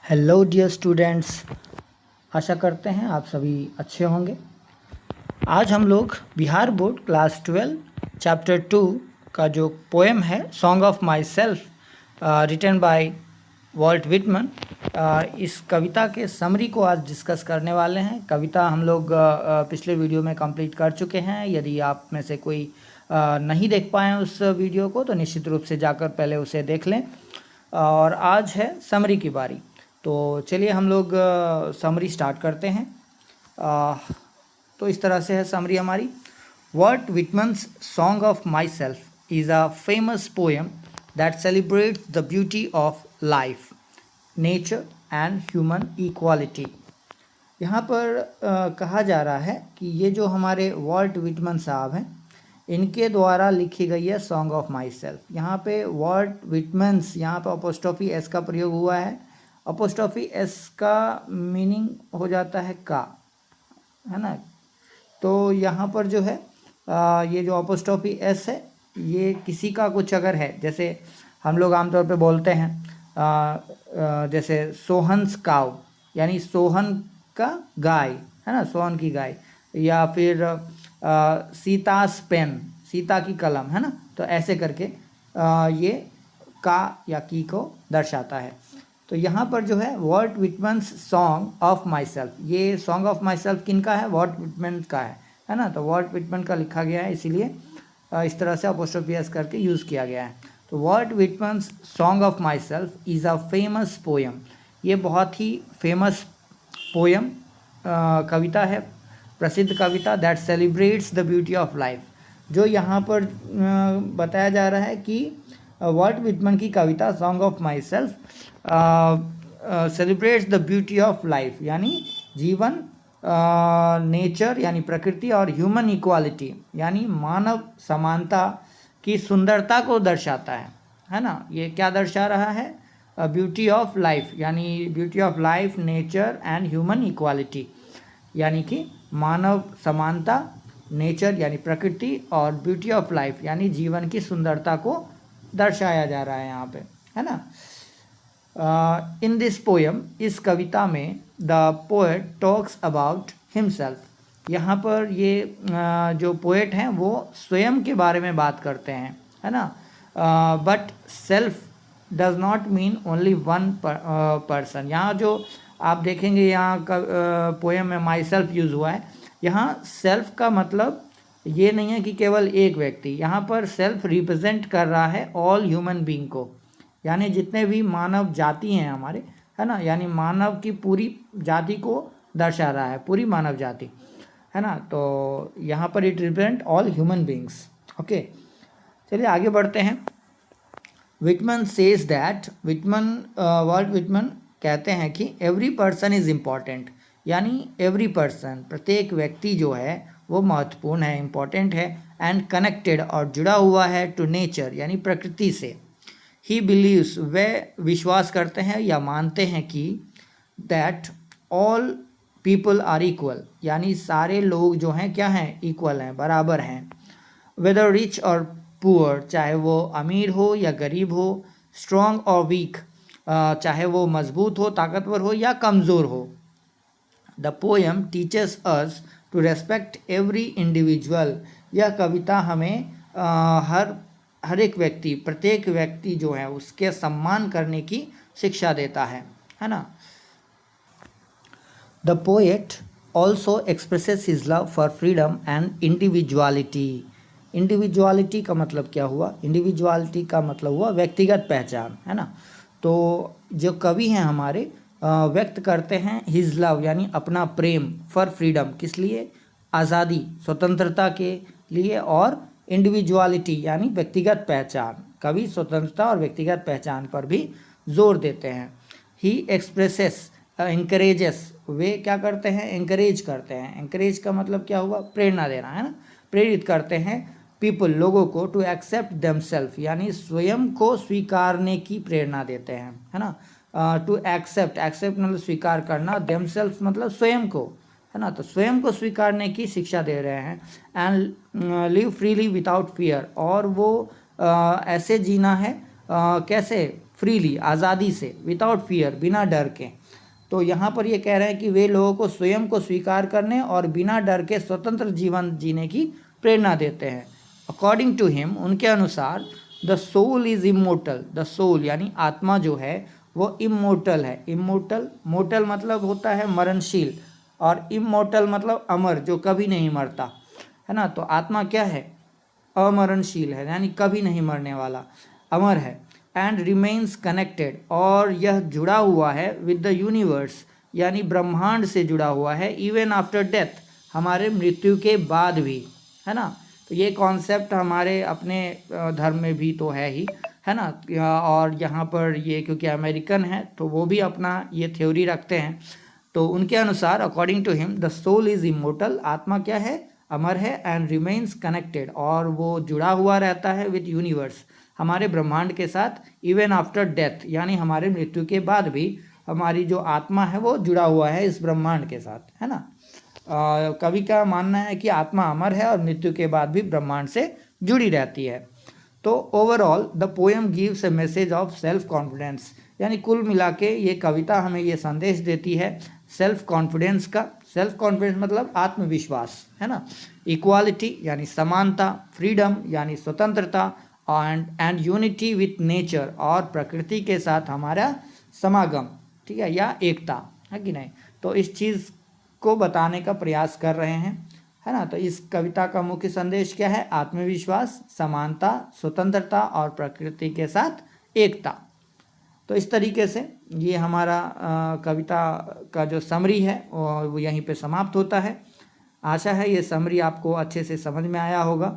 Hello dear students, आशा करते हैं आप सभी अच्छे होंगे। आज हम लोग बिहार बोर्ड क्लास 12 चैप्टर 2 का जो पोएम है song of myself written by Walt Whitman, इस कविता के समरी को आज डिस्कस करने वाले हैं। कविता हम लोग पिछले वीडियो में कंप्लीट कर चुके हैं। यदि आप में से कोई नहीं देख पाए उस वीडियो को तो निश्चित रूप से जाकर पहले उसे देख लें। और आज है समरी की बारी, तो चलिए हम लोग समरी स्टार्ट करते हैं। तो इस तरह से है समरी हमारी। Walt Whitman's song of myself is a famous poem that celebrates the beauty of life, nature and human equality. यहाँ पर कहा जा रहा है कि ये जो हमारे वॉल्ट विटमन साहब हैं, इनके द्वारा लिखी गई है सॉन्ग ऑफ माई सेल्फ। यहाँ पे वॉल्ट विटमन्स, यहाँ पे अपोस्ट्रोफी एस का प्रयोग हुआ है। अपोस्ट्रोफी एस का मीनिंग हो जाता है का, है ना। तो यहाँ पर जो है ये जो अपोस्ट्रोफी एस है, ये किसी का कुछ अगर है, जैसे हम लोग आमतौर पे बोलते हैं जैसे सोहन्स काव, यानी सोहन का गाय, है ना, सोहन की गाय। या फिर सीतास पेन, सीता की कलम, है ना। तो ऐसे करके ये का या की को दर्शाता है। तो यहाँ पर जो है Walt Whitman's song of myself, ये सॉन्ग ऑफ माई सेल्फ किनका है? वॉल्ट विटमन का है ना। तो वॉल्ट विटमन का लिखा गया है, इसीलिए इस तरह से अपोस्ट्रोफी एस करके यूज़ किया गया है। तो Walt Whitman's song of myself is a famous poem, ये बहुत ही फेमस पोएम कविता है, प्रसिद्ध कविता, that celebrates the beauty of life. जो यहाँ पर बताया जा रहा है कि वॉल्ट विटमन की कविता song of myself celebrates the beauty of life, यानी जीवन, नेचर यानी प्रकृति, और ह्यूमन इक्वालिटी यानी मानव समानता की सुंदरता को दर्शाता है ना। ये क्या दर्शा रहा है? ब्यूटी ऑफ लाइफ, यानी beauty of life, nature and human equality, यानी कि मानव समानता, नेचर यानी प्रकृति, और ब्यूटी ऑफ लाइफ यानी जीवन की सुंदरता को दर्शाया जा रहा है यहाँ पे, है ना। इन दिस पोएम, इस कविता में, the poet talks about himself, यहाँ पर ये जो पोएट हैं वो स्वयं के बारे में बात करते हैं, है ना। But self does not mean only one person. यहाँ जो आप देखेंगे यहाँ का पोएम में माई सेल्फ यूज़ हुआ है। यहाँ सेल्फ का मतलब ये नहीं है कि केवल एक व्यक्ति, यहाँ पर सेल्फ रिप्रेजेंट कर रहा है ऑल ह्यूमन बीइंग को, यानी जितने भी मानव जाति हैं हमारे, है ना, यानी मानव की पूरी जाति को दर्शा रहा है, पूरी मानव जाति, है ना। तो यहाँ पर it represent all human beings. Okay, चलिए आगे बढ़ते हैं। Whitman says that, Walt Whitman कहते हैं कि एवरी पर्सन इज़ इम्पॉर्टेंट, यानी एवरी पर्सन, प्रत्येक व्यक्ति जो है वो महत्वपूर्ण है, इम्पॉर्टेंट है, एंड कनेक्टेड और जुड़ा हुआ है टू नेचर यानी प्रकृति से। ही बिलीव्स, वे विश्वास करते हैं या मानते हैं कि that all people are equal, यानी सारे लोग जो हैं क्या हैं? इक्वल हैं, बराबर हैं। वेदर रिच और पुअर, चाहे वो अमीर हो या गरीब हो, स्ट्रॉन्ग और वीक, चाहे वो मजबूत हो, ताकतवर हो या कमज़ोर हो। The poem teaches us to respect every individual, यह कविता हमें हर एक व्यक्ति, प्रत्येक व्यक्ति जो है उसके सम्मान करने की शिक्षा देता है ना। The poet also expresses his love for freedom and individuality. Individuality का मतलब क्या हुआ? इंडिविजुअलिटी का मतलब हुआ व्यक्तिगत पहचान, है ना। तो जो कवि हैं हमारे व्यक्त करते हैं हिज लव यानी अपना प्रेम, फॉर फ्रीडम किस लिए? आज़ादी, स्वतंत्रता के लिए, और इंडिविजुअलिटी यानी व्यक्तिगत पहचान। कवि स्वतंत्रता और व्यक्तिगत पहचान पर भी जोर देते हैं। ही एक्सप्रेसेस, इंकरेजेस, वे क्या करते हैं? इंकरेज करते हैं। इंकरेज का मतलब क्या हुआ? प्रेरणा देना, है ना, प्रेरित करते हैं पीपल, लोगों को, टू एक्सेप्ट देमसेल्फ, यानी स्वयं को स्वीकारने की प्रेरणा देते हैं, है ना। टू एक्सेप्ट, एक्सेप्ट मतलब स्वीकार करना, देमसेल्फ मतलब स्वयं को, है ना। तो स्वयं को स्वीकारने की शिक्षा दे रहे हैं। And live freely without fear, और वो ऐसे जीना है कैसे? फ्रीली, आज़ादी से, विदाउट फियर, बिना डर के। तो यहाँ पर ये कह रहे हैं कि वे लोगों को स्वयं को स्वीकार करने और बिना डर के स्वतंत्र जीवन जीने की प्रेरणा देते हैं। अकॉर्डिंग टू हिम, उनके अनुसार, the soul is immortal. The soul यानी आत्मा जो है वो इमोर्टल है। इमोर्टल, मोर्टल मतलब होता है मरणशील, और इमोर्टल मतलब अमर, जो कभी नहीं मरता, है ना। तो आत्मा क्या है? अमरणशील है, यानी कभी नहीं मरने वाला, अमर है। एंड रिमेन्स कनेक्टेड, और यह जुड़ा हुआ है विद द यूनिवर्स, यानी ब्रह्मांड से जुड़ा हुआ है, इवन आफ्टर डेथ, हमारे मृत्यु के बाद भी, है ना। तो ये कॉन्सेप्ट हमारे अपने धर्म में भी तो है ही, है ना। और यहाँ पर ये क्योंकि अमेरिकन है तो वो भी अपना ये थ्योरी रखते हैं। तो उनके अनुसार, according to him, the soul is immortal, आत्मा क्या है? अमर है। एंड रिमेन्स कनेक्टेड, और वो जुड़ा हुआ रहता है विद यूनिवर्स, हमारे ब्रह्मांड के साथ, इवन आफ्टर डेथ, यानी हमारे मृत्यु के बाद भी हमारी जो आत्मा है वो जुड़ा हुआ है इस ब्रह्मांड के साथ, है ना। कवि का मानना है कि आत्मा अमर है और मृत्यु के बाद भी ब्रह्मांड से जुड़ी रहती है। तो overall the poem gives A message of self confidence, यानी कुल मिला के ये कविता हमें ये संदेश देती है सेल्फ कॉन्फिडेंस का। सेल्फ कॉन्फिडेंस मतलब आत्मविश्वास, है ना। इक्वालिटी यानी समानता, फ्रीडम यानी स्वतंत्रता, एंड यूनिटी विथ नेचर, और प्रकृति के साथ हमारा समागम, ठीक है, या एकता, है कि नहीं। तो इस चीज़ को बताने का प्रयास कर रहे हैं, है ना। तो इस कविता का मुख्य संदेश क्या है? आत्मविश्वास, समानता, स्वतंत्रता और प्रकृति के साथ एकता। तो इस तरीके से ये हमारा कविता का जो समरी है वो यहीं पे समाप्त होता है। आशा है ये समरी आपको अच्छे से समझ में आया होगा।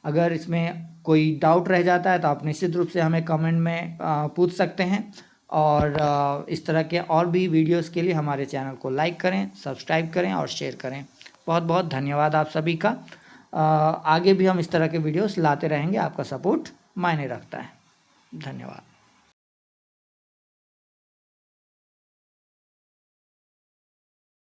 अगर इसमें कोई डाउट रह जाता है तो आप निश्चित रूप से हमें कमेंट में पूछ सकते हैं। और इस तरह के और भी वीडियोस के लिए हमारे चैनल को लाइक करें, सब्सक्राइब करें और शेयर करें। बहुत बहुत धन्यवाद आप सभी का। आगे भी हम इस तरह के वीडियोस लाते रहेंगे, आपका सपोर्ट मायने रखता है। धन्यवाद।